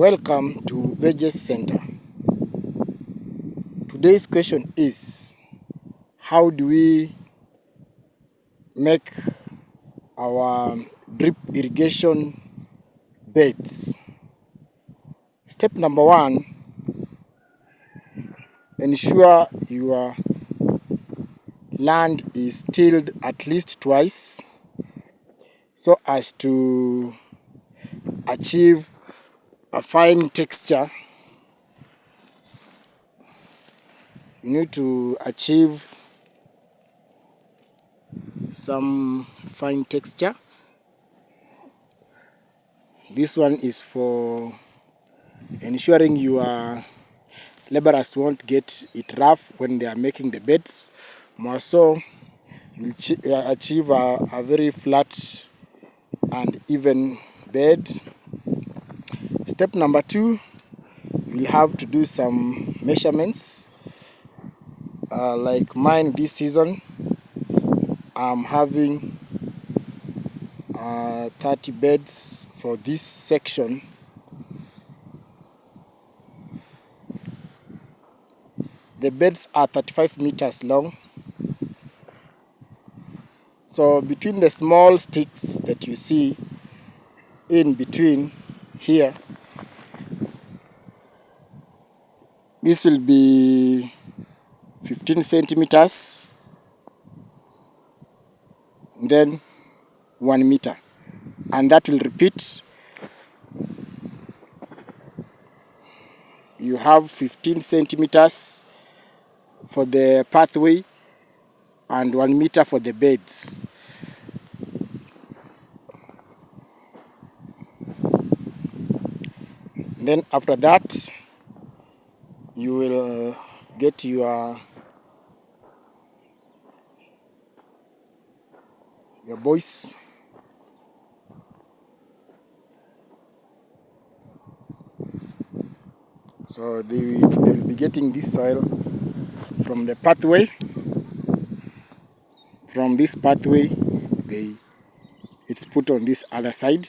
Welcome to Wages Center. Today's question is, how do we make our drip irrigation beds? Step number one, ensure your land is tilled at least twice so as to achieve a fine texture. You need to achieve some fine texture. This one is for ensuring your laborers won't get it rough when they are making the beds. More so, you'll achieve a very flat and even bed. Step number two, you'll have to do some measurements. Like mine this season, I'm having 30 beds for this section. The beds are 35 meters long. So between the small sticks that you see in between here, this will be 15 centimeters, then 1 meter, and that will repeat. You have 15 centimeters for the pathway and 1 meter for the beds. Then after that, you will get your boys. So they will be getting this soil from the pathway. From this pathway, it's put on this other side.